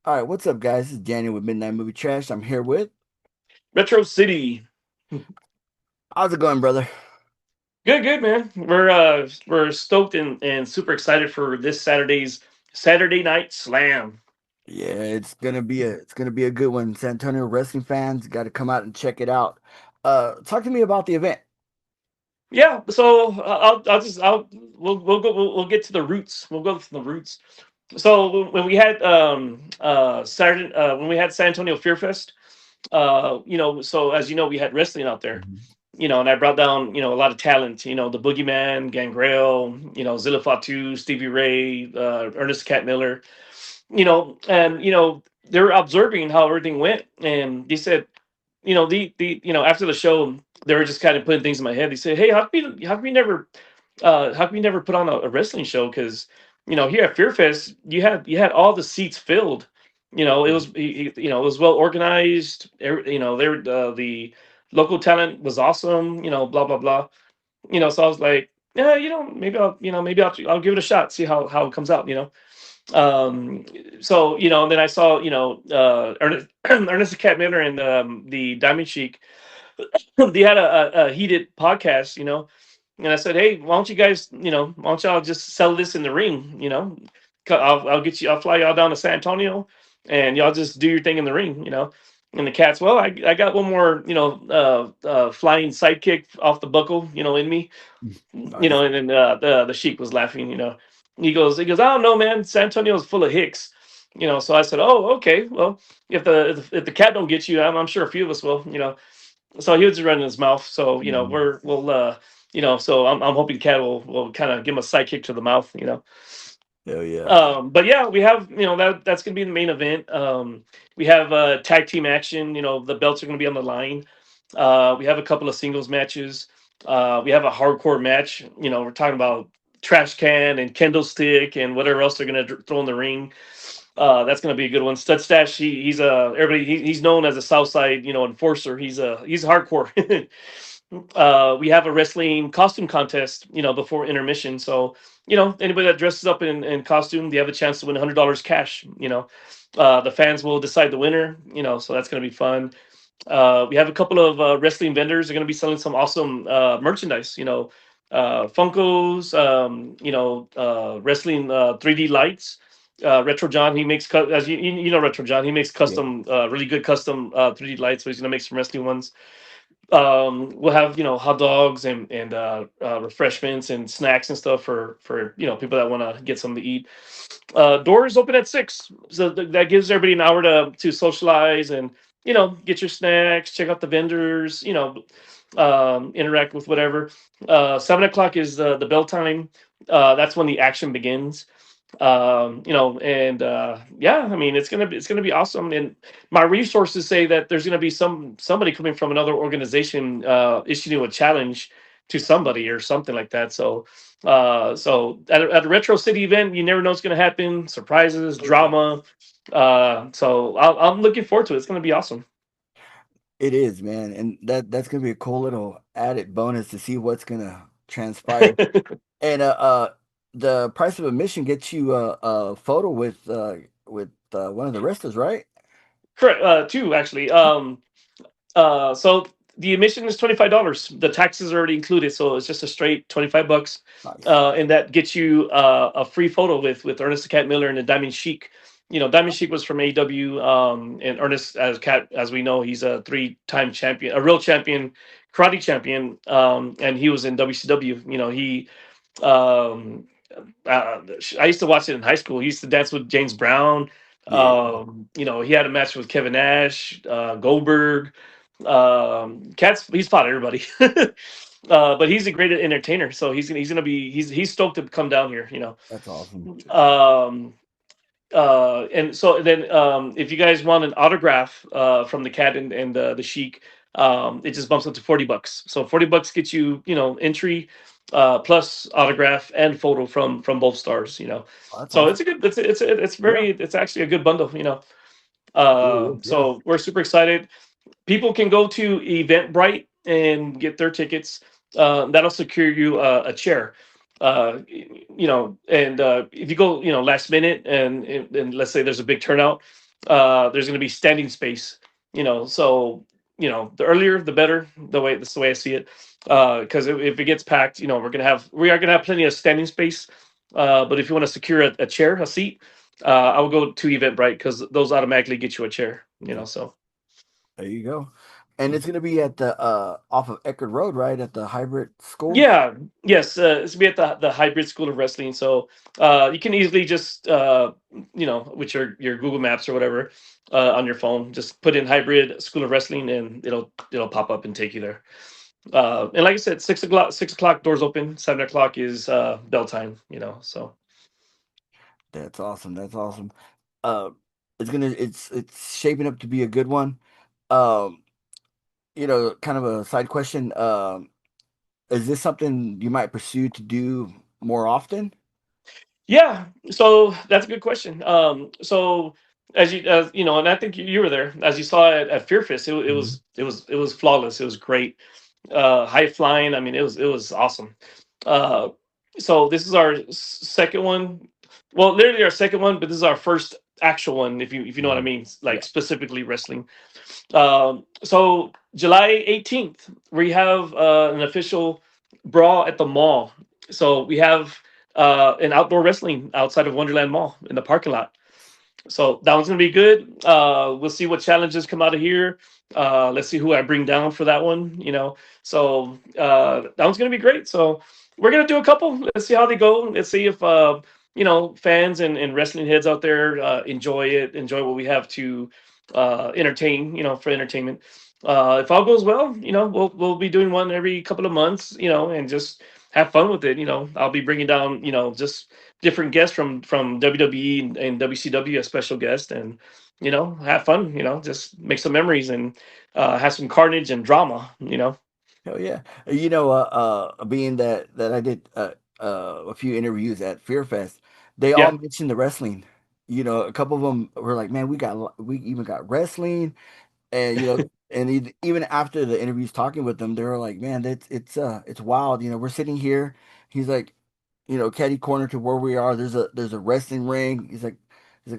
All right, what's up, guys? This is Daniel with Midnight Movie Trash. I'm here with. Retro City. How's it going, brother? Good, good, man. We're stoked and super excited for this Saturday's Saturday Night Slam. Yeah, it's gonna be a good one. San Antonio wrestling fans got to come out and check it out. Talk to me about the event. Yeah, so I'll just I'll we'll get to the roots. We'll go to the roots. So when we had Saturday when we had San Antonio Fear Fest, so as you know, we had wrestling out there. Mhm. And I brought down a lot of talent. The Boogeyman, Gangrel, Zilla Fatu, Stevie Ray, Ernest Cat Miller. And they're observing how everything went, and they said, after the show, they were just kind of putting things in my head. They said, "Hey, how come we never put on a wrestling show? Because here at Fear Fest, you had all the seats filled. It was it was well organized. The local talent was awesome. Blah blah blah. So I was like, yeah, maybe I'll give it a shot, see how it comes out. And then I saw Ernest, Ernest the Cat Miller and the Diamond Sheik. They had a heated podcast, and I said, hey, why don't you guys, why don't y'all just sell this in the ring? I'll fly y'all down to San Antonio, and y'all just do your thing in the ring. And the Cats, well, I got one more, flying sidekick off the buckle, in me. Nice. And then the Sheik was laughing. He goes, I don't know, man. San Antonio's full of hicks. So I said, oh, okay. Well, if the cat don't get you, I'm sure a few of us will. So he was running his mouth. So Mhm. so I'm hoping the cat will kind of give him a sidekick to the mouth. Hell yeah. But yeah, we have that's gonna be the main event. We have tag team action. The belts are gonna be on the line. We have a couple of singles matches. We have a hardcore match. We're talking about trash can and candlestick and whatever else they're gonna throw in the ring. That's gonna be a good one. Stud Stash, he's everybody. He's known as a Southside enforcer. He's hardcore. We have a wrestling costume contest, before intermission. So, anybody that dresses up in costume, they have a chance to win $100 cash. The fans will decide the winner. So that's gonna be fun. We have a couple of wrestling vendors. Are going to be selling some awesome merchandise. Funkos. Wrestling 3D lights. Retro John, he makes as Retro John, he makes Yeah. custom, really good custom 3D lights. So he's going to make some wrestling ones. We'll have hot dogs and refreshments and snacks and stuff for people that want to get something to eat. Doors open at 6, so that gives everybody an hour to socialize and get your snacks, check out the vendors, interact with whatever. 7 o'clock is the bell time. That's when the action begins. And yeah, I mean it's gonna be awesome. And my resources say that there's gonna be somebody coming from another organization issuing a challenge to somebody or something like that. So at a Retro City event, you never know what's gonna happen. Surprises, Oh, yeah. drama. So I'm looking forward to it. It's gonna be awesome. It is, man, and that's gonna be a cool little added bonus to see what's gonna transpire. And the price of admission gets you a photo with one of the wrestlers, right? Correct. Two actually. So the admission is $25. The taxes are already included, so it's just a straight $25. Nice. And that gets you a free photo with Ernest the Cat Miller and the Diamond Sheik. Diamond Sheik was from AEW, and Ernest, as we know, he's a three-time champion, a real champion, karate champion, and he was in WCW. He um, I used to watch it in high school. He used to dance with James Brown. Yeah. He had a match with Kevin Nash, Goldberg. He's fought everybody. But he's a great entertainer, so he's gonna be he's stoked to come down here. That's awesome. Um, and so then if you guys want an autograph from the cat and the Sheik, it just bumps up to $40. So $40 gets you entry plus autograph and photo from both stars. Oh, that's So awesome. it's a good Yeah, it's actually a good bundle. it really is. Yeah. So we're super excited. People can go to Eventbrite and get their tickets. That'll secure you a chair. And if you go, last minute, and let's say there's a big turnout, there's going to be standing space. So the earlier the better. That's the way I see it. Because if it gets packed, we are gonna have plenty of standing space. But if you want to secure a chair, a seat, I will go to Eventbrite because those automatically get you a chair. So. There you go. And it's gonna be at the off of Eckerd Road, right? At the hybrid school. Yeah, yes, it's gonna be at the Hybrid School of Wrestling. So you can easily just with your Google Maps or whatever on your phone, just put in Hybrid School of Wrestling, and it'll pop up and take you there. And like I said, 6 o'clock doors open. 7 o'clock is bell time. So That's awesome. That's awesome. Uh, it's shaping up to be a good one. Um, kind of a side question. Is this something you might pursue to do more often? yeah, so that's a good question. So as you know, and I think you were there, as you saw at Fear Fest, Mhm. it was flawless. It was great. High flying. I mean, it was awesome. Uh, so this is our second one. Well, literally our second one, but this is our first actual one. If you know what I Mhm. mean, like Yeah. specifically wrestling. So July 18th, we have an official brawl at the mall. So we have an outdoor wrestling outside of Wonderland Mall in the parking lot. So that one's gonna be good. We'll see what challenges come out of here. Let's see who I bring down for that one. So that one's gonna be great. So we're gonna do a couple. Let's see how they go. Let's see if fans and wrestling heads out there enjoy it, enjoy what we have to entertain. For entertainment. If all goes well, we'll be doing one every couple of months. And just have fun with it. I'll be bringing down just different guests from WWE and WCW as special guest, and have fun. Just make some memories and have some carnage and drama. Hell yeah. Being that I did a few interviews at Fear Fest, they all Yeah, mentioned the wrestling. A couple of them were like, "Man, we even got wrestling." And even after the interviews talking with them, they were like, "Man, it's wild. We're sitting here." He's like, caddy corner to where we are. There's a wrestling ring. He's like,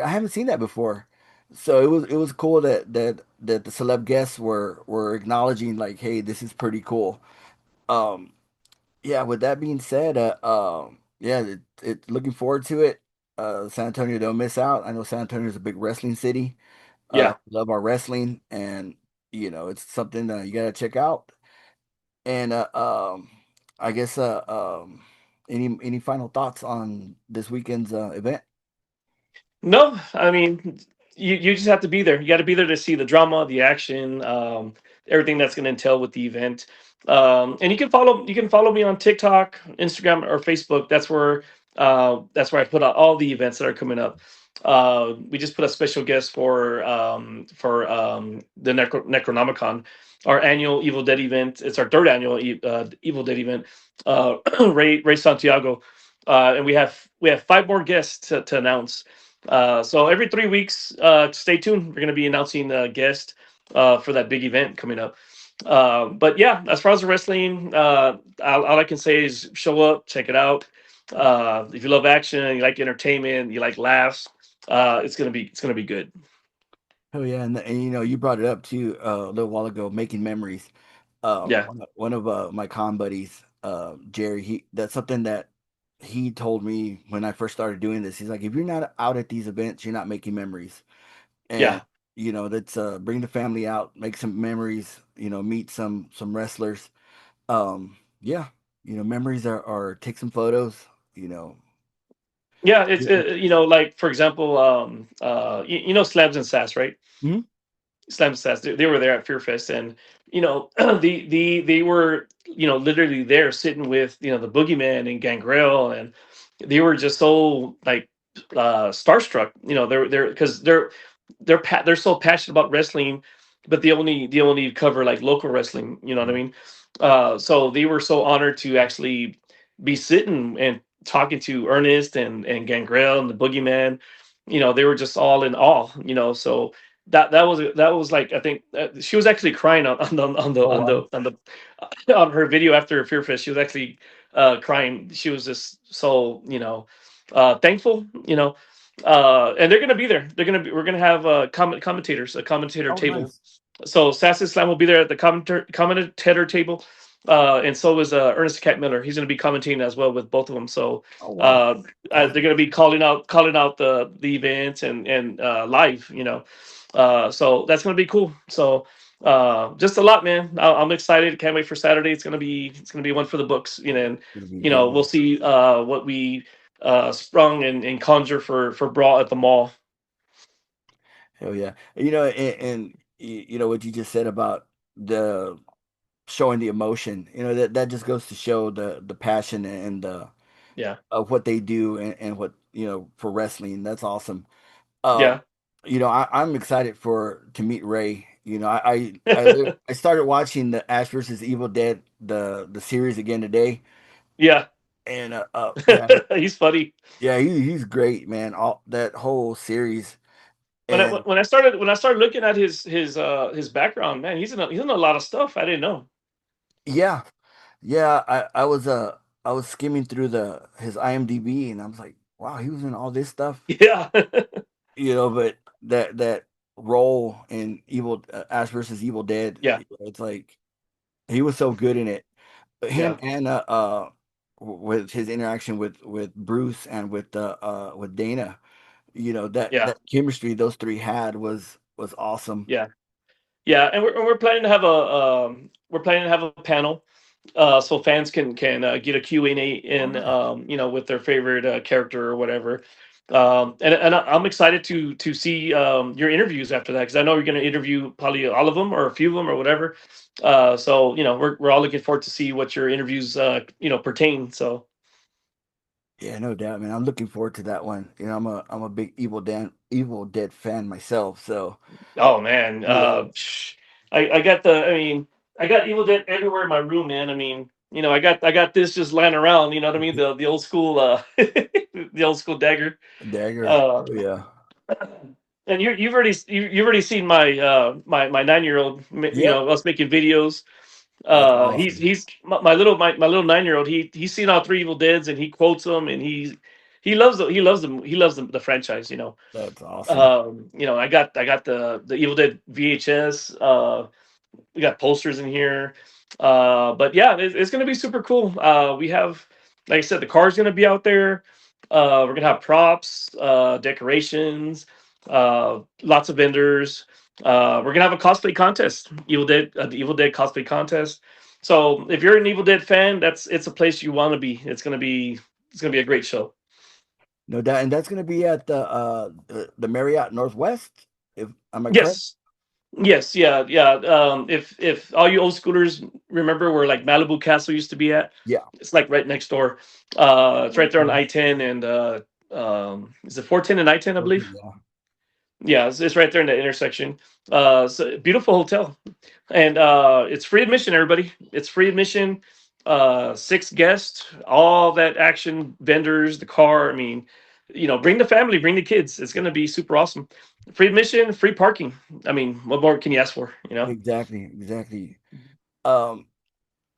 I haven't seen that before. So it was cool that the celeb guests were acknowledging like, hey, this is pretty cool. Um, yeah. With that being said, yeah, looking forward to it. San Antonio, don't miss out. I know San Antonio is a big wrestling city. yeah. Love our wrestling, and it's something you gotta check out. And I guess any final thoughts on this weekend's event? No, I mean, you just have to be there. You got to be there to see the drama, the action, everything that's going to entail with the event. And you can follow me on TikTok, Instagram, or Facebook. That's where I put out all the events that are coming up. We just put a special guest for the Necronomicon, our annual Evil Dead event. It's our third annual Evil Dead event. Ray Santiago, and we have five more guests to announce. So every 3 weeks, stay tuned. We're going to be announcing a guest for that big event coming up. But yeah, as far as the wrestling, all I can say is show up, check it out. If you love action, you like entertainment, you like laughs, it's gonna be good. Oh yeah, and you brought it up too a little while ago, making memories. Yeah, One of my con buddies, Jerry, he that's something that he told me when I first started doing this. He's like, if you're not out at these events, you're not making memories. And yeah, that's bring the family out, make some memories, meet some wrestlers. Yeah, memories are take some photos, you know. yeah. It's like for example, Slabs and Sass, right? Mhm. Slam Stats. They were there at Fear Fest, and they were literally there sitting with the Boogeyman and Gangrel, and they were just so like starstruck. They're because they're so passionate about wrestling, but they only cover like local wrestling. You know what I mean? So they were so honored to actually be sitting and talking to Ernest and Gangrel and the Boogeyman. They were just all in awe. So that was like I think she was actually crying Oh wow. on her video after Fear Fest. She was actually crying. She was just so thankful, and they're going to be there. We're going to have commentators, a commentator Oh, table. nice. So Sassy Slam will be there at the commentator table, and so is Ernest Cat Miller. He's going to be commentating as well with both of them. So Oh, wow. uh, they're going to be calling out the event and live. So that's going to be cool. So just a lot, man. I'm excited. Can't wait for Saturday. It's gonna be one for the books. And It'll be good. we'll see what we sprung and conjure for Brawl at the mall. Hell yeah. And what you just said about the showing the emotion, that just goes to show the passion and Yeah, of what they do and what, for wrestling. That's awesome. Uh, yeah, I'm excited to meet Ray. I started watching the Ash versus Evil Dead, the series again today. yeah. And yeah, He's funny. yeah, he's great, man. All that whole series. When I And when I started looking at his background, man, he's in a lot of stuff I didn't know. yeah, yeah, I was skimming through the his IMDb and I was like, wow, he was in all this stuff, Yeah, but that role in Ash versus Evil Dead, yeah, it's like he was so good in it. Him yeah, and with his interaction with Bruce and with Dana, yeah, that chemistry those three had was awesome. yeah, yeah. And we're planning to have a panel, so fans can get a Q&A Oh, in, nice. with their favorite character or whatever. And I'm excited to see your interviews after that, because I know you're going to interview probably all of them or a few of them or whatever. So we're all looking forward to see what your interviews pertain. So Yeah, no doubt, man. I'm looking forward to that one. I'm a big Evil Dead fan myself, so oh man, yeah, I got Evil Dead everywhere in my room, man. I mean, I got this just lying around. You know what I mean? The old school the old school dagger. Dagger. Uh, Oh yeah, and you've already seen my 9-year-old. yep. Us making videos. That's awesome. He's my little 9-year-old. He's seen all three Evil Deads and he quotes them, and he loves the franchise. That's awesome. I got the Evil Dead VHS. We got posters in here. But yeah, it's gonna be super cool. We have, like I said, the car's gonna be out there. We're gonna have props, decorations, lots of vendors. We're gonna have a cosplay contest, the Evil Dead cosplay contest. So if you're an Evil Dead fan, it's a place you want to be. It's gonna be a great show. No doubt, and that's gonna be at the Marriott Northwest. If am I correct? Yes. Yes, yeah, yeah. If all you old schoolers remember where like Malibu Castle used to be at, Yeah. it's like right next door. It's right there on Okay. I-10 and is it 410 and I-10, I Okay. believe? Yeah. Yeah, it's right there in the intersection. So beautiful hotel, and it's free admission. Everybody, it's free admission. Six guests, all that action, vendors, the car. I mean, bring the family, bring the kids. It's gonna be super awesome. Free admission, free parking. I mean, what more can you ask for? Exactly. Exactly. Um,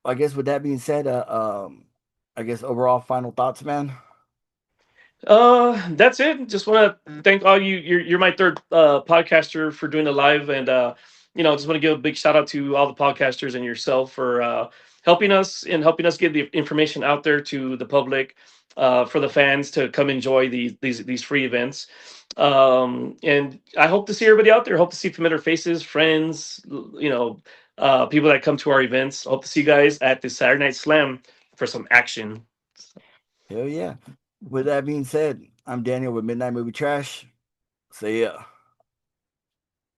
I guess with that being said, I guess overall final thoughts, man. That's it. Just want to thank all you. You're my third podcaster for doing the live, and just want to give a big shout out to all the podcasters and yourself for helping us get the information out there to the public, for the fans to come enjoy these free events. And I hope to see everybody out there. Hope to see familiar faces, friends, people that come to our events. Hope to see you guys at the Saturday Night Slam for some action. Hell yeah. With that being said, I'm Daniel with Midnight Movie Trash. See ya.